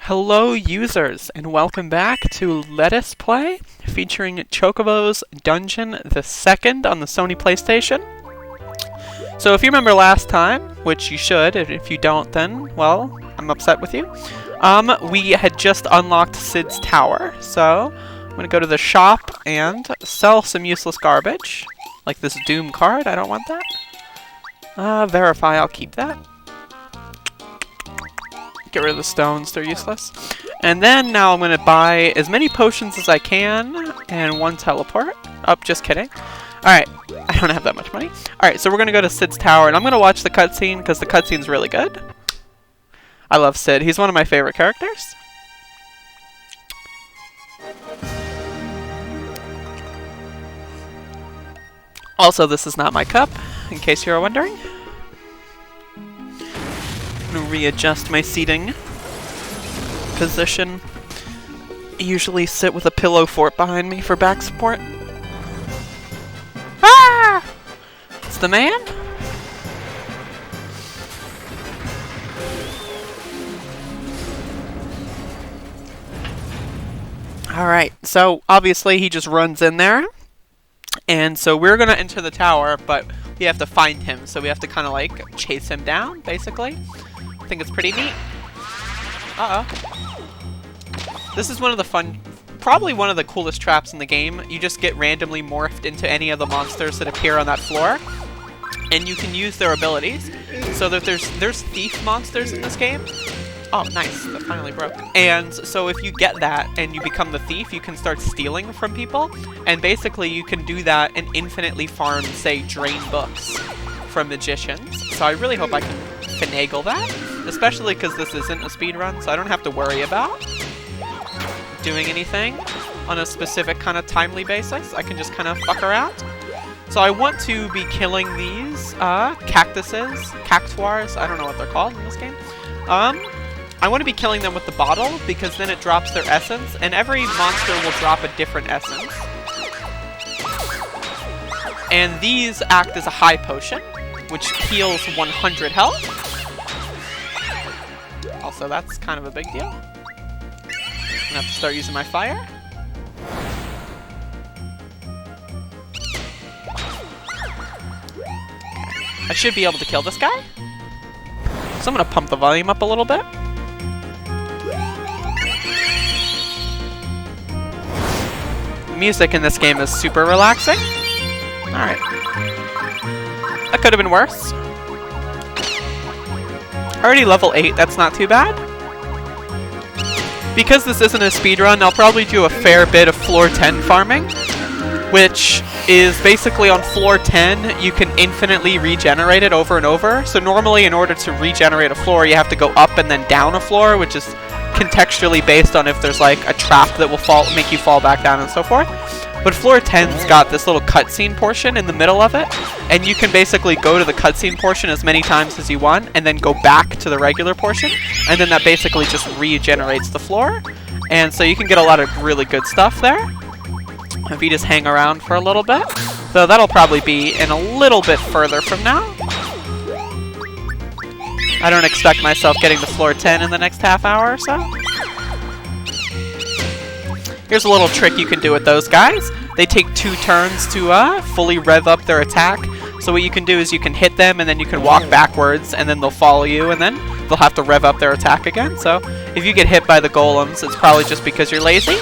Hello users, and welcome back to Letttuce Play, featuring Chocobo's Dungeon the Second on the Sony PlayStation. So if you remember last time, which you should, if you don't then, well, I'm upset with you. We had just unlocked Sid's Tower, so I'm gonna go to the shop and sell some useless garbage. Like this Doom card, I don't want that. Verify, I'll keep that. Get rid of the stones, they're useless. And then now I'm going to buy as many potions as I can and one teleport. Oh, just kidding. Alright, I don't have that much money. Alright, so we're going to go to Sid's Tower and I'm going to watch the cutscene because the cutscene's really good. I love Sid, he's one of my favorite characters. Also, this is not my cup, in case you were wondering. I'm going to readjust my seating position. I usually sit with a pillow fort behind me for back support. Ah! It's the man? Alright, so obviously he just runs in there. And so we're going to enter the tower, but we have to find him. So we have to kind of like chase him down, basically. I think it's pretty neat. Uh-oh. This is one of the fun, probably one of the coolest traps in the game. You just get randomly morphed into any of the monsters that appear on that floor. And you can use their abilities. So that there's thief monsters in this game. Oh, nice. That finally broke. And so if you get that and you become the thief, you can start stealing from people. And basically you can do that and infinitely farm, say, drain books from magicians. So I really hope I can finagle that. Especially because this isn't a speedrun, so I don't have to worry about doing anything on a specific kind of timely basis. I can just kind of fuck around. So I want to be killing these cactuses, cactuars, I don't know what they're called in this game. I want to be killing them with the bottle because then it drops their essence, and every monster will drop a different essence. And these act as a high potion, which heals 100 health. Also, that's kind of a big deal. I'm gonna have to start using my fire. I should be able to kill this guy. So I'm gonna pump the volume up a little bit. The music in this game is super relaxing. Alright. That could have been worse. Already level 8, that's not too bad. Because this isn't a speedrun, I'll probably do a fair bit of floor 10 farming, which is basically on floor 10, you can infinitely regenerate it over and over. So normally in order to regenerate a floor, you have to go up and then down a floor, which is contextually based on if there's like a trap that will make you fall back down and so forth. But floor 10's got this little cutscene portion in the middle of it, and you can basically go to the cutscene portion as many times as you want, and then go back to the regular portion, and then that basically just regenerates the floor. And so you can get a lot of really good stuff there if you just hang around for a little bit. So that'll probably be in a little bit further from now. I don't expect myself getting to floor 10 in the next half hour or so. Here's a little trick you can do with those guys. They take 2 turns to fully rev up their attack. So what you can do is you can hit them and then you can walk backwards and then they'll follow you and then they'll have to rev up their attack again. So if you get hit by the golems, it's probably just because you're lazy.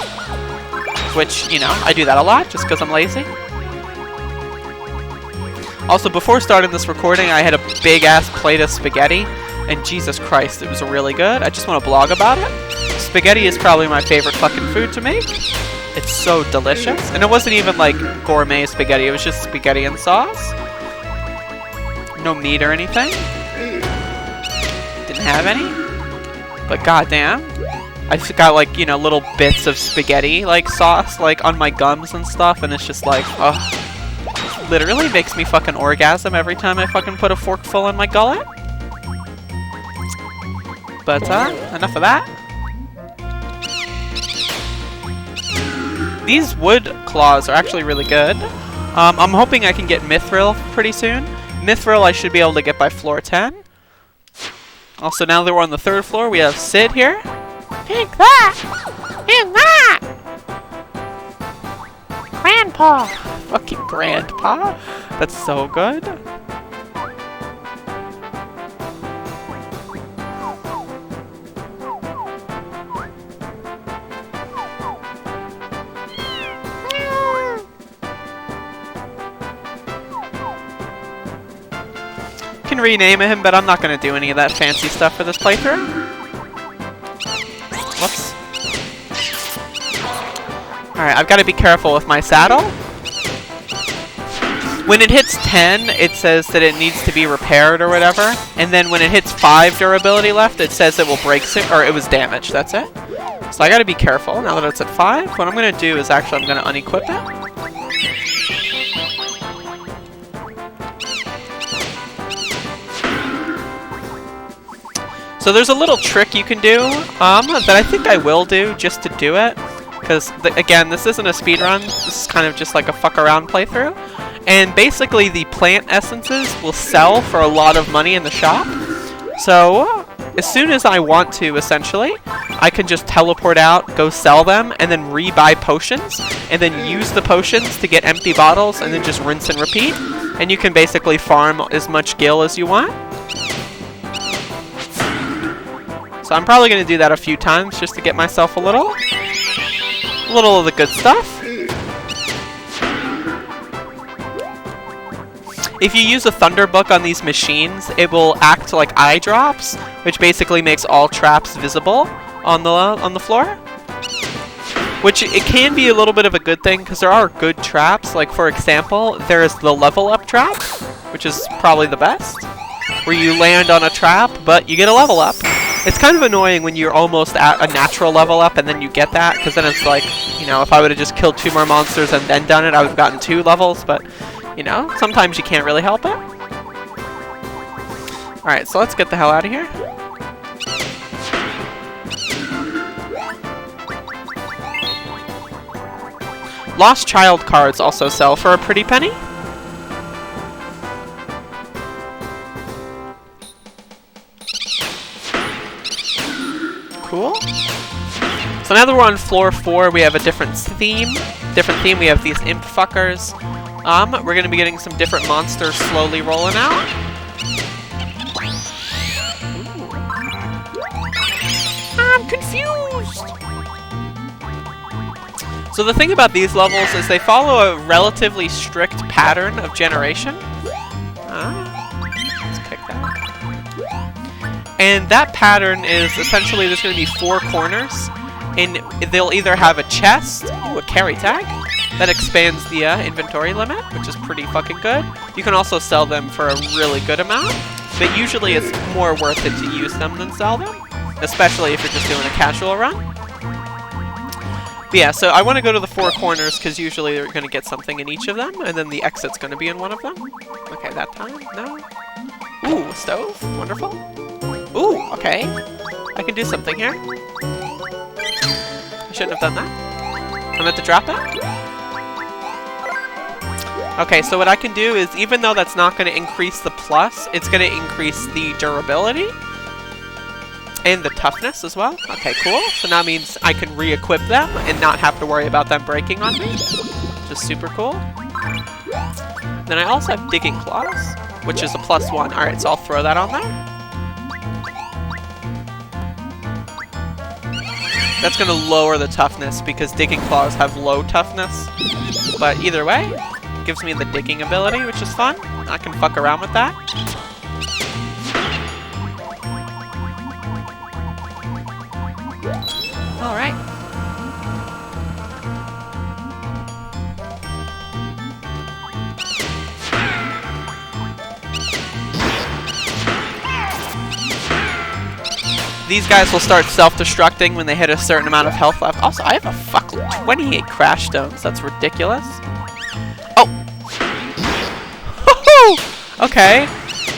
Which, you know, I do that a lot just because I'm lazy. Also, before starting this recording, I had a big-ass plate of spaghetti. And Jesus Christ, it was really good. I just want to blog about it. Spaghetti is probably my favorite fucking food to make. It's so delicious. And it wasn't even like gourmet spaghetti. It was just spaghetti and sauce. No meat or anything. Didn't have any. But goddamn. I just got like, you know, little bits of spaghetti like sauce like on my gums and stuff. And it's just like, oh. Literally makes me fucking orgasm every time I fucking put a forkful in my gullet. But enough of that. These wood claws are actually really good. I'm hoping I can get Mithril pretty soon. Mithril I should be able to get by floor 10. Also, now that we're on the 3rd floor, we have Sid here. Take that! And that! Grandpa! Fucking Grandpa? That's so good. Can rename him, but I'm not going to do any of that fancy stuff for this playthrough. Whoops. Alright, I've got to be careful with my saddle. When it hits 10, it says that it needs to be repaired or whatever. And then when it hits 5 durability left, it says it will break soon, or it was damaged. That's it. So I got to be careful now that it's at 5. What I'm going to do is actually I'm going to unequip it. So there's a little trick you can do that I think I will do just to do it. Because, again, this isn't a speedrun. This is kind of just like a fuck around playthrough. And basically the plant essences will sell for a lot of money in the shop. So as soon as I want to, essentially, I can just teleport out, go sell them, and then re-buy potions. And then use the potions to get empty bottles and then just rinse and repeat. And you can basically farm as much gil as you want. So I'm probably going to do that a few times just to get myself a little of the good stuff. If you use a Thunderbook on these machines, it will act like eye drops, which basically makes all traps visible on the floor. Which it can be a little bit of a good thing because there are good traps. Like for example, there's the level up trap, which is probably the best, where you land on a trap but you get a level up. It's kind of annoying when you're almost at a natural level up and then you get that, because then it's like, you know, if I would have just killed 2 more monsters and then done it, I would have gotten 2 levels, but, you know, sometimes you can't really help it. Alright, so let's get the hell out of here. Lost Child cards also sell for a pretty penny. Cool. So now that we're on floor 4, we have a different theme. We have these imp fuckers. We're gonna be getting some different monsters slowly rolling out. Ooh. I'm confused. So the thing about these levels is they follow a relatively strict pattern of generation. Let's kick that. And that pattern is essentially there's going to be 4 corners, and they'll either have a chest, a carry tag, that expands the inventory limit, which is pretty fucking good. You can also sell them for a really good amount, but usually it's more worth it to use them than sell them, especially if you're just doing a casual run. But yeah, so I want to go to the 4 corners because usually you're going to get something in each of them, and then the exit's going to be in one of them. Okay, that time? No? Ooh, a stove. Wonderful. Ooh, okay. I can do something here. I shouldn't have done that. I meant to drop it. Okay, so what I can do is, even though that's not going to increase the plus, it's going to increase the durability. And the toughness as well. Okay, cool. So now means I can re-equip them and not have to worry about them breaking on me. Which is super cool. Then I also have Digging Claws, which is a +1. Alright, so I'll throw that on there. That's going to lower the toughness because Digging Claws have low toughness. But either way, it gives me the digging ability, which is fun. I can fuck around with that. Alright. These guys will start self-destructing when they hit a certain amount of health left. Also, I have a fuck 28 crash stones. That's ridiculous. Oh! Okay.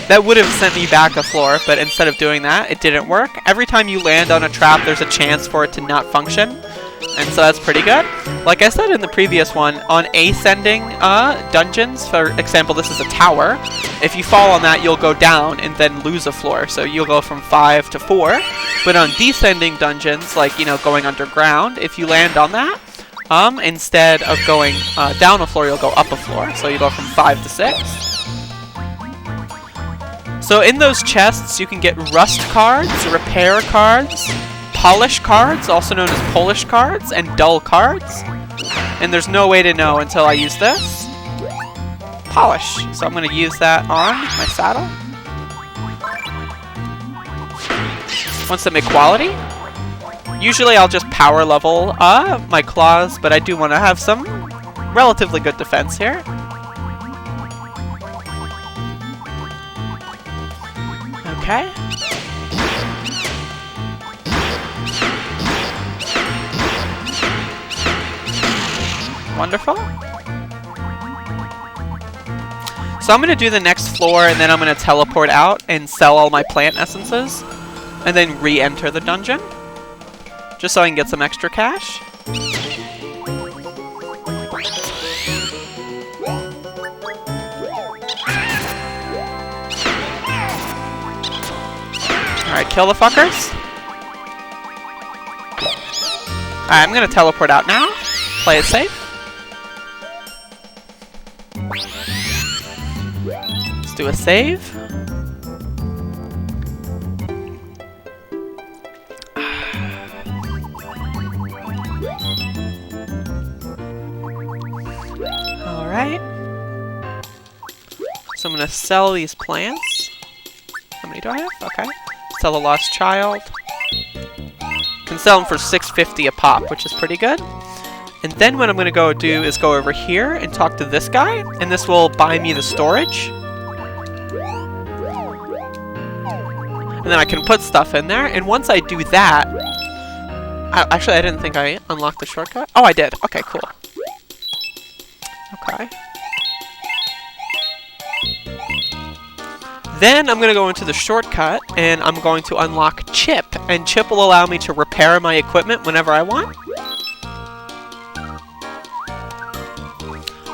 That would have sent me back a floor, but instead of doing that, it didn't work. Every time you land on a trap, there's a chance for it to not function. And so that's pretty good. Like I said in the previous one, on ascending dungeons, for example, this is a tower. If you fall on that, you'll go down and then lose a floor. So you'll go from 5 to 4. But on descending dungeons, like, you know, going underground, if you land on that, instead of going down a floor, you'll go up a floor. So you go from 5 to 6. So in those chests, you can get rust cards, repair cards, polish cards, also known as Polish cards, and dull cards. And there's no way to know until I use this. Polish. So I'm going to use that on my saddle. Want some equality? Usually I'll just power level my claws, but I do want to have some relatively good defense here. Okay. Wonderful. So I'm going to do the next floor, and then I'm going to teleport out and sell all my plant essences, and then re-enter the dungeon, just so I can get some extra cash. Alright, kill the fuckers. Alright, I'm gonna teleport out now. Play it safe. Let's do a save. Alright. So I'm gonna sell these plants. How many do I have? Okay. Sell a lost child. Can sell them for $6.50 a pop, which is pretty good. And then what I'm going to go do is go over here and talk to this guy, and this will buy me the storage. And then I can put stuff in there, and once I do that... Actually, I didn't think I unlocked the shortcut. Oh, I did. Okay, cool. Okay. Then I'm going to go into the shortcut, and I'm going to unlock Chip, and Chip will allow me to repair my equipment whenever I want.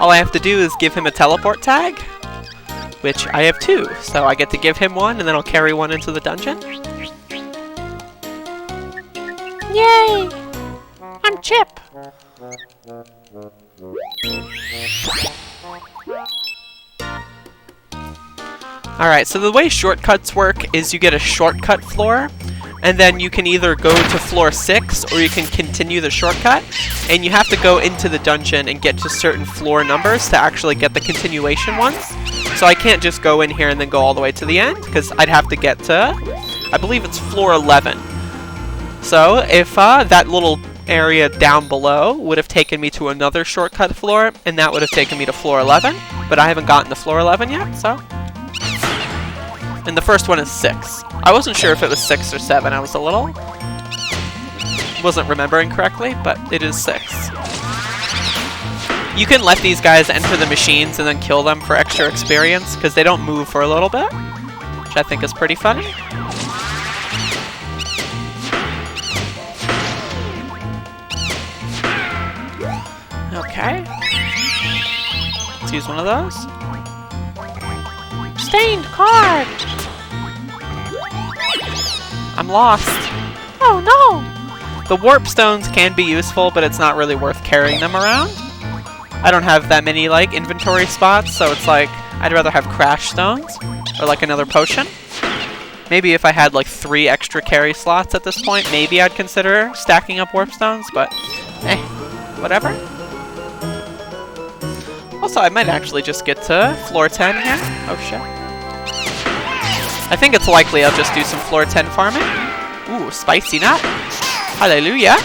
All I have to do is give him a teleport tag, which I have 2, so I get to give him one, and then I'll carry one into the dungeon. Yay! I'm Chip! Alright, so the way shortcuts work is you get a shortcut floor, and then you can either go to floor 6 or you can continue the shortcut, and you have to go into the dungeon and get to certain floor numbers to actually get the continuation ones. So I can't just go in here and then go all the way to the end, because I'd have to get to, I believe it's floor 11. So if that little area down below would have taken me to another shortcut floor, and that would have taken me to floor 11, but I haven't gotten to floor 11 yet, so... And the first one is 6. I wasn't sure if it was 6 or 7. I was a little... wasn't remembering correctly, but it is 6. You can let these guys enter the machines and then kill them for extra experience, because they don't move for a little bit, which I think is pretty funny. Okay. Let's use one of those. Stained card! I'm lost. Oh no! The warp stones can be useful, but it's not really worth carrying them around. I don't have that many, like, inventory spots, so it's like, I'd rather have crash stones, or like another potion. Maybe if I had like 3 extra carry slots at this point, maybe I'd consider stacking up warp stones, but whatever. Also, I might actually just get to floor 10 here. Oh shit. I think it's likely I'll just do some floor 10 farming. Ooh, spicy nut. Hallelujah.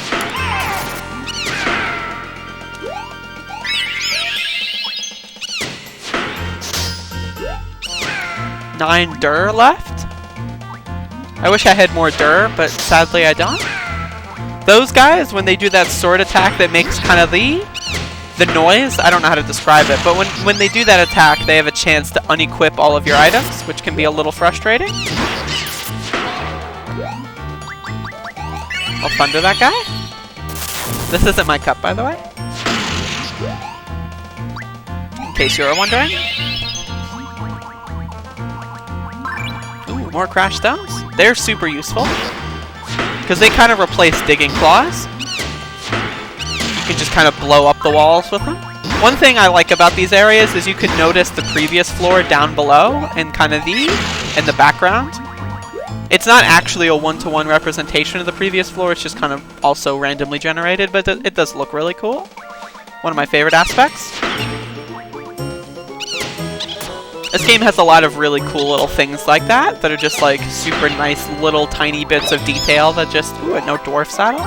$9 dur left. I wish I had more dur, but sadly I don't. Those guys, when they do that sword attack that makes kind of the noise, I don't know how to describe it, but when they do that attack, they have a chance to unequip all of your items, which can be a little frustrating. I'll thunder that guy. This isn't my cup, by the way. In case you were wondering. Ooh, more crash stones. They're super useful. Because they kind of replace digging claws. You can just kind of blow up the walls with them. One thing I like about these areas is you can notice the previous floor down below and kind of in the background. It's not actually a one-to-one representation of the previous floor, it's just kind of also randomly generated, but it does look really cool. One of my favorite aspects. This game has a lot of really cool little things like that are just like super nice little tiny bits of detail that just... Ooh, a no dwarf saddle.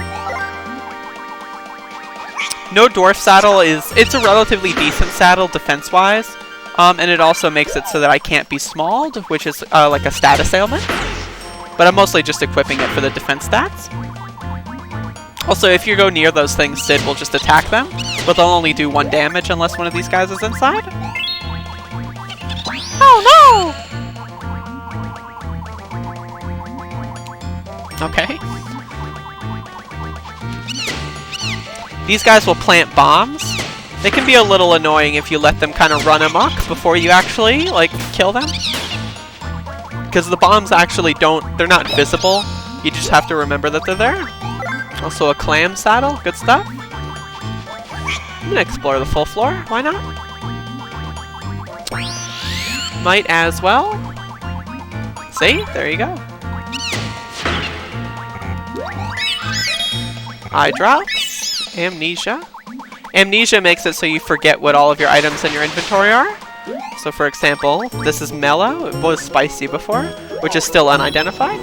No dwarf saddle it's a relatively decent saddle defense-wise, and it also makes it so that I can't be smalled, which is like a status ailment. But I'm mostly just equipping it for the defense stats. Also, if you go near those things, Sid will just attack them, but they'll only do 1 damage unless one of these guys is inside. Oh no! Okay. These guys will plant bombs. They can be a little annoying if you let them kind of run amok before you actually, like, kill them. Because the bombs actually they're not visible. You just have to remember that they're there. Also a clam saddle, good stuff. I'm gonna explore the full floor, why not? Might as well. See, there you go. Eye drops, amnesia. Amnesia makes it so you forget what all of your items in your inventory are. So for example, this is mellow, it was spicy before, which is still unidentified.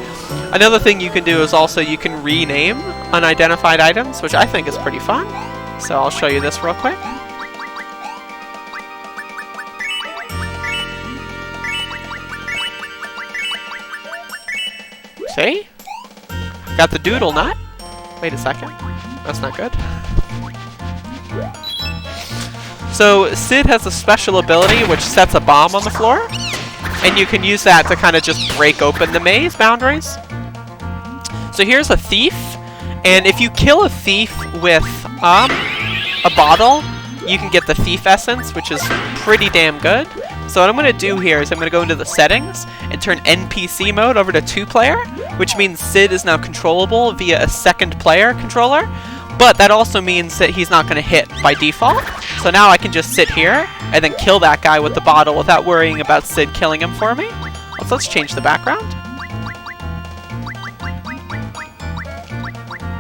Another thing you can do is also you can rename unidentified items, which I think is pretty fun. So I'll show you this real quick. See? Got the doodle nut. Wait a second. That's not good. So Sid has a special ability which sets a bomb on the floor, and you can use that to kind of just break open the maze boundaries. So here's a thief, and if you kill a thief with a bottle, you can get the thief essence, which is pretty damn good. So what I'm going to do here is I'm going to go into the settings and turn NPC mode over to 2-player, which means Sid is now controllable via a second player controller. But that also means that he's not going to hit by default. So now I can just sit here and then kill that guy with the bottle without worrying about Sid killing him for me. Let's change the background.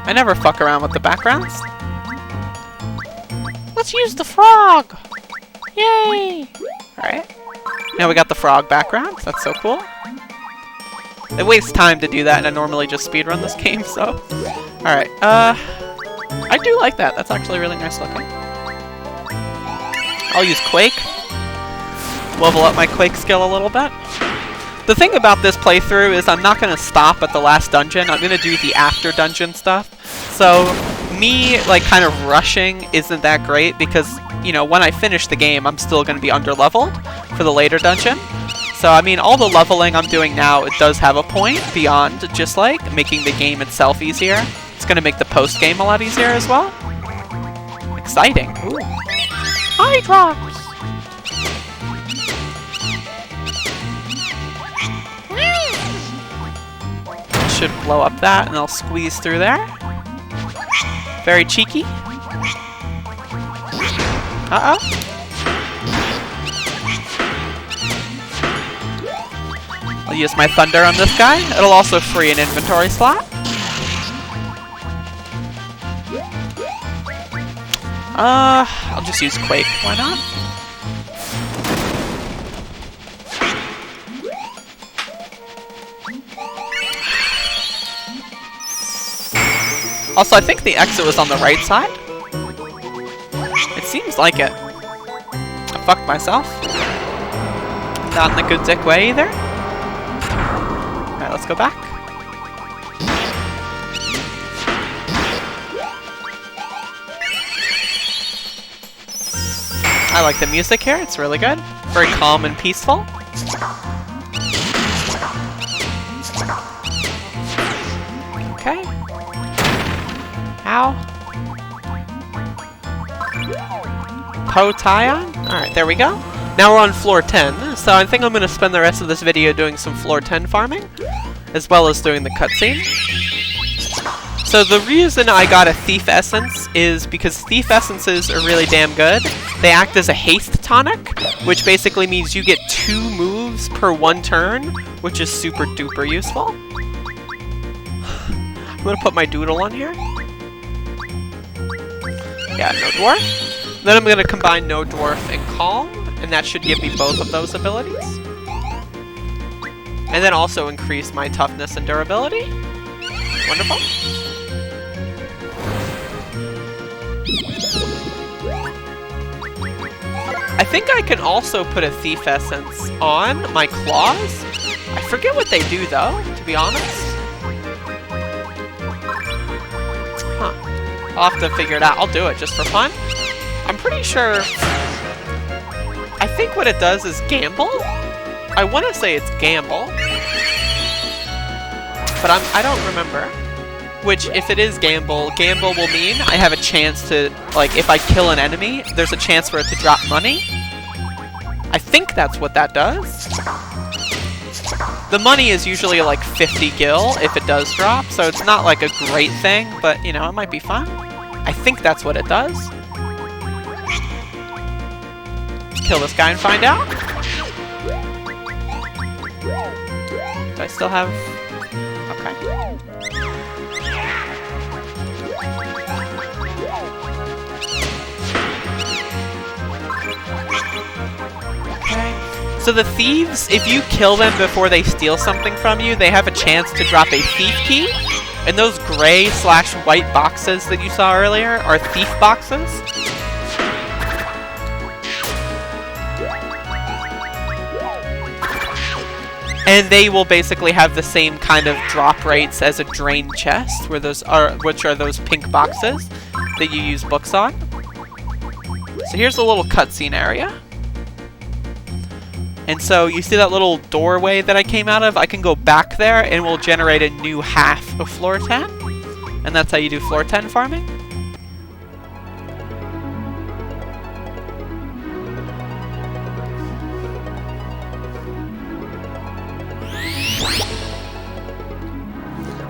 I never fuck around with the backgrounds. Let's use the frog! Yay! Alright. Now we got the frog background. That's so cool. It wastes time to do that, and I normally just speedrun this game, so... Alright, I do like that. That's actually really nice looking. I'll use Quake. Level up my Quake skill a little bit. The thing about this playthrough is I'm not going to stop at the last dungeon. I'm going to do the after dungeon stuff. So me, like, kind of rushing isn't that great because, you know, when I finish the game, I'm still going to be underleveled for the later dungeon. So, I mean, all the leveling I'm doing now, it does have a point beyond just, like, making the game itself easier. It's going to make the post-game a lot easier as well. Exciting. Ooh. Eye drops! Should blow up that, and I'll squeeze through there. Very cheeky. Uh-oh. I'll use my thunder on this guy. It'll also free an inventory slot. I'll just use Quake. Why not? Also, I think the exit was on the right side. It seems like it. I fucked myself. Not in the good dick way either. Alright, let's go back. I like the music here, it's really good. Very calm and peaceful. Okay. Ow. Poe tie-on. Alright, there we go. Now we're on floor 10, so I think I'm going to spend the rest of this video doing some floor 10 farming, as well as doing the cutscene. So the reason I got a Thief Essence is because Thief Essences are really damn good. They act as a haste tonic, which basically means you get 2 moves per 1 turn, which is super duper useful. I'm going to put my doodle on here. Yeah, no dwarf. Then I'm going to combine no dwarf and calm, and that should give me both of those abilities. And then also increase my toughness and durability. Wonderful. I think I can also put a Thief Essence on my claws. I forget what they do though, to be honest. Huh. I'll have to figure it out. I'll do it just for fun. I'm pretty sure... I think what it does is gamble. I want to say it's gamble. But I don't remember. Which, if it is gamble will mean I have a chance to, like, if I kill an enemy, there's a chance for it to drop money. I think that's what that does. The money is usually like 50 gil if it does drop, so it's not like a great thing, but, you know, it might be fun. I think that's what it does. Let's kill this guy and find out. Do I still have... Okay. So the thieves, if you kill them before they steal something from you, they have a chance to drop a thief key. And those gray/white boxes that you saw earlier are thief boxes. And they will basically have the same kind of drop rates as a drain chest, which are those pink boxes that you use books on. So here's a little cutscene area. And so you see that little doorway that I came out of? I can go back there and we'll generate a new half of floor 10. And that's how you do floor 10 farming.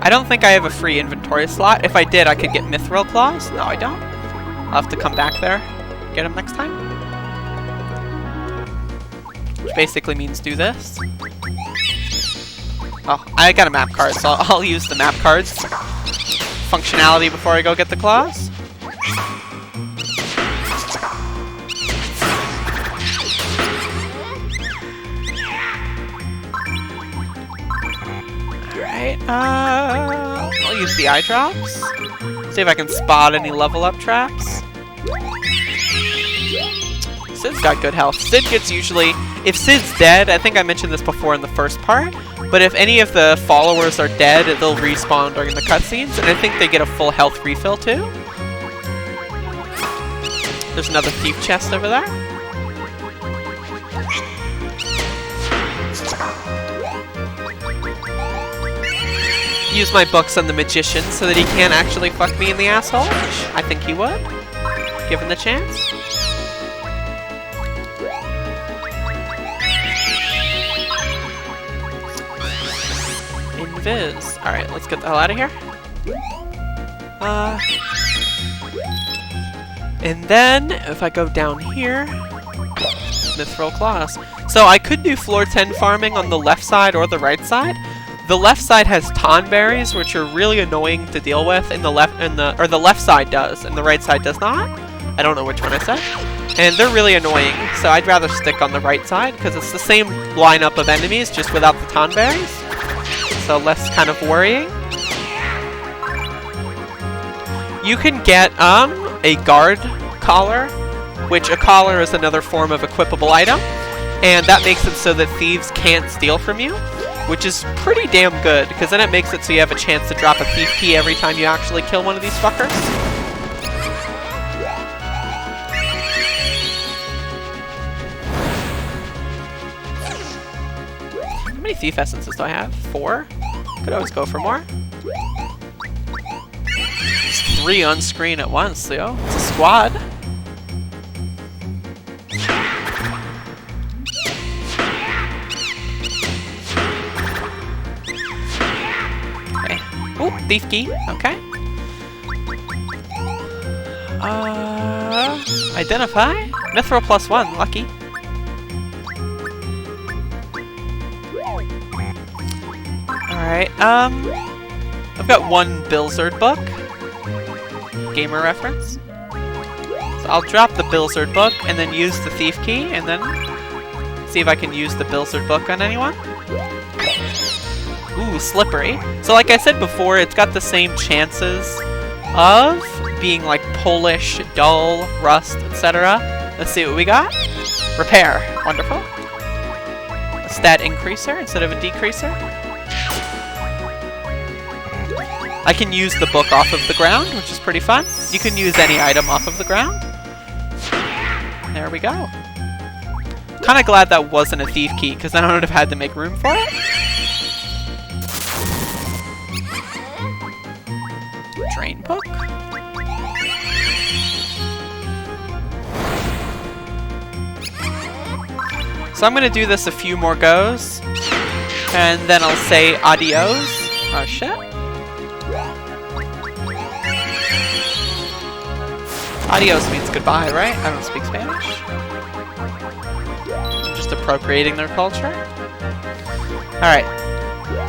I don't think I have a free inventory slot. If I did, I could get Mithril Claws. No, I don't. I'll have to come back there, get them next time. Which basically means do this. Oh, I got a map card, so I'll use the map card's functionality before I go get the claws. Alright, I'll use the eye drops. See if I can spot any level up traps. Sid's got good health. Sid gets usually... If Sid's dead, I think I mentioned this before in the first part, but if any of the followers are dead, they'll respawn during the cutscenes, and I think they get a full health refill too. There's another thief chest over there. Use my books on the magician so that he can't actually fuck me in the asshole, which I think he would, given the chance. Invis. Alright, let's get the hell out of here. And then, if I go down here, Mithril Claws. So I could do floor 10 farming on the left side or the right side. The left side has tonberries, which are really annoying to deal with, and the left side does, and the right side does not. I don't know which one I said. And they're really annoying, so I'd rather stick on the right side, because it's the same lineup of enemies, just without the tonberries. So less kind of worrying. You can get a guard collar, which a collar is another form of equipable item, and that makes it so that thieves can't steal from you, which is pretty damn good, because then it makes it so you have a chance to drop a thief key every time you actually kill one of these fuckers. How many thief essences do I have? 4? Could always go for more. It's 3 on screen at once, Leo. It's a squad. thief key. Okay. Identify. Mithril +1. Lucky. Alright, I've got one Bilzard book. Gamer reference. So I'll drop the Bilzard book and then use the thief key and then see if I can use the Bilzard book on anyone. Ooh, slippery. So like I said before, it's got the same chances of being like Polish, dull, rust, etc. Let's see what we got. Repair. Wonderful. A stat increaser instead of a decreaser. I can use the book off of the ground, which is pretty fun. You can use any item off of the ground. There we go. Kind of glad that wasn't a thief key, because then I would have had to make room for it. Drain book. So I'm going to do this a few more goes, and then I'll say adios. Oh shit. Adios means goodbye, right? I don't speak Spanish. I'm just appropriating their culture. Alright.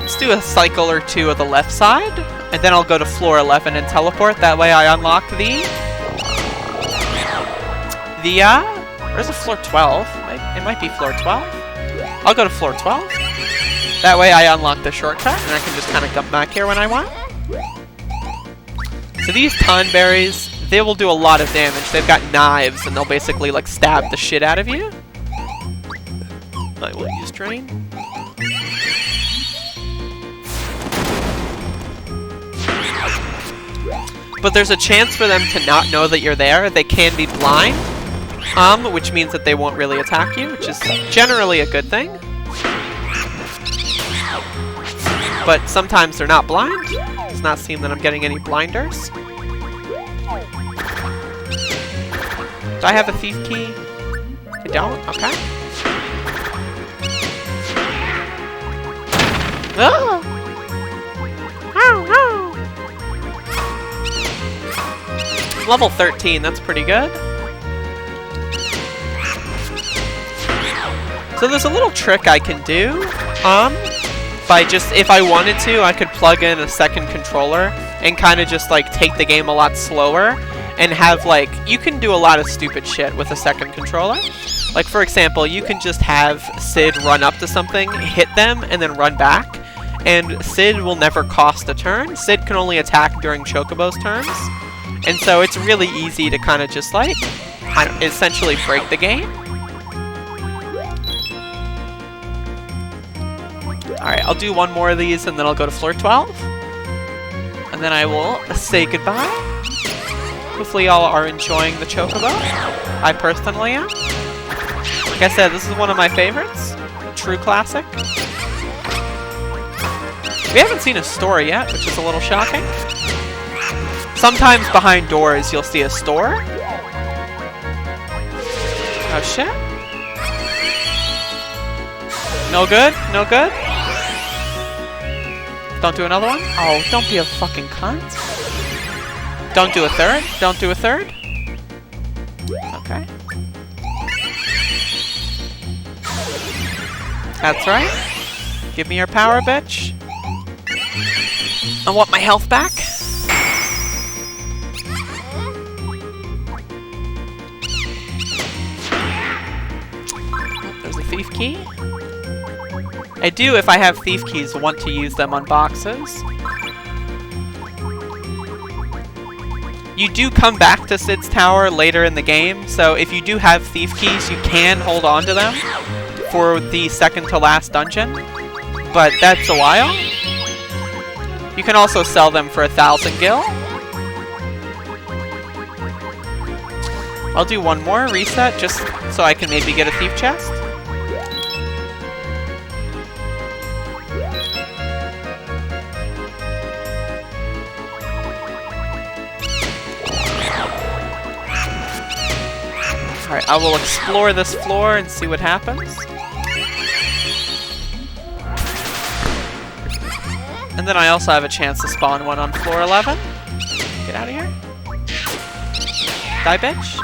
Let's do a cycle or two of the left side, and then I'll go to floor 11 and teleport. That way I unlock where's the floor 12? It might be floor 12. I'll go to floor 12. That way I unlock the shortcut, and I can just kind of come back here when I want. So these Tonberries, they will do a lot of damage. They've got knives, and they'll basically, like, stab the shit out of you. I will use Drain. But there's a chance for them to not know that you're there. They can be blind, which means that they won't really attack you, which is generally a good thing. But sometimes they're not blind. It does not seem that I'm getting any blinders. Do I have a thief key? I don't? Okay. Oh! Ow, ow. Level 13, that's pretty good. So there's a little trick I can do. If I wanted to, I could plug in a second controller and kind of just like take the game a lot slower and have like, you can do a lot of stupid shit with a second controller. Like for example, you can just have Sid run up to something, hit them, and then run back. And Sid will never cost a turn. Sid can only attack during Chocobo's turns. And so it's really easy to kind of just like, essentially break the game. Alright, I'll do one more of these and then I'll go to floor 12. And then I will say goodbye. Hopefully y'all are enjoying the Chocobo. I personally am. Like I said, this is one of my favorites. True classic. We haven't seen a store yet, which is a little shocking. Sometimes behind doors you'll see a store. Oh shit. No good? No good? Don't do another one? Oh, don't be a fucking cunt. Don't do a third? Don't do a third? Okay. That's right. Give me your power, bitch. I want my health back. There's a thief key. I do, if I have thief keys, want to use them on boxes. You do come back to Sid's Tower later in the game, so if you do have thief keys, you can hold on to them for the second to last dungeon, but that's a while. You can also sell them for 1,000 gil. I'll do one more reset just so I can maybe get a thief chest. Alright, I will explore this floor and see what happens. And And then I also have a chance to spawn one on floor 11. Get out of here. Die, bitch.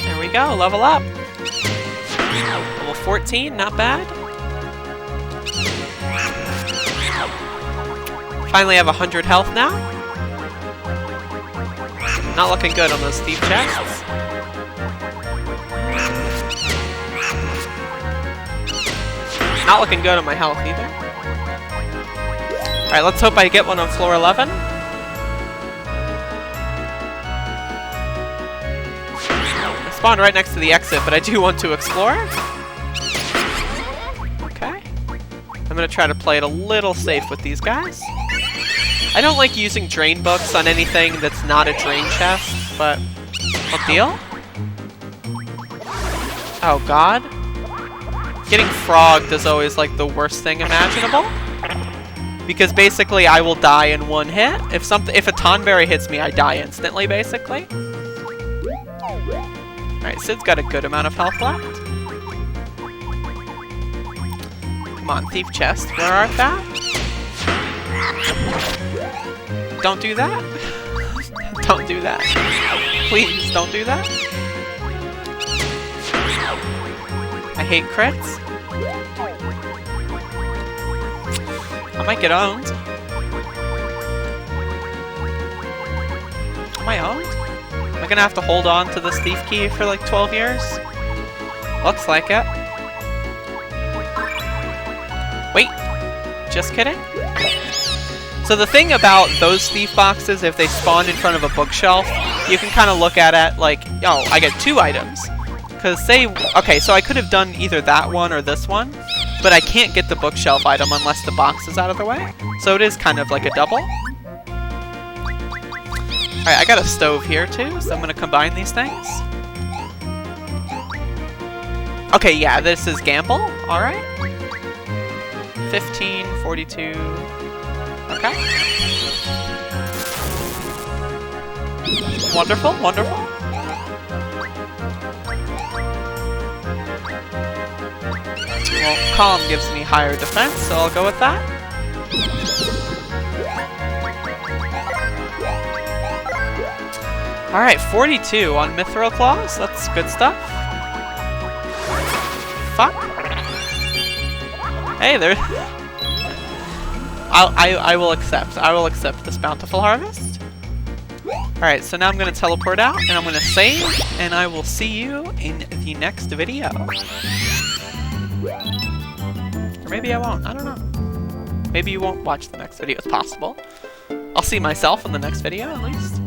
There we go, level up. Level 14, not bad. Finally have 100 health now. Not looking good on those thief chests. Not looking good on my health either. Alright, let's hope I get one on floor 11. I spawned right next to the exit, but I do want to explore. Okay. I'm gonna try to play it a little safe with these guys. I don't like using drain books on anything that's not a drain chest, but what deal? Oh god. Getting frogged is always like the worst thing imaginable. Because basically I will die in one hit. If a Tonberry hits me, I die instantly, basically. Alright, Sid's got a good amount of health left. Come on, thief chest, where art thou? Don't do that. Don't do that. Please, don't do that. I hate crits. I might get owned. Am I owned? Am I gonna have to hold on to this thief key for like 12 years? Looks like it. Wait. Just kidding? So the thing about those thief boxes, if they spawn in front of a bookshelf, you can kind of look at it like, oh, I get 2 items. Because say, okay, so I could have done either that one or this one, but I can't get the bookshelf item unless the box is out of the way. So it is kind of like a double. Alright, I got a stove here too, so I'm going to combine these things. Okay, yeah, this is gamble. Alright. 15, 42... Okay. Wonderful, wonderful. Well, column gives me higher defense, so I'll go with that. Alright, 42 on Mithril Claws. That's good stuff. Fuck. Hey, there... I will accept. I will accept this bountiful harvest. Alright, so now I'm going to teleport out, and I'm going to save, and I will see you in the next video. Or maybe I won't. I don't know. Maybe you won't watch the next video. It's possible. I'll see myself in the next video, at least.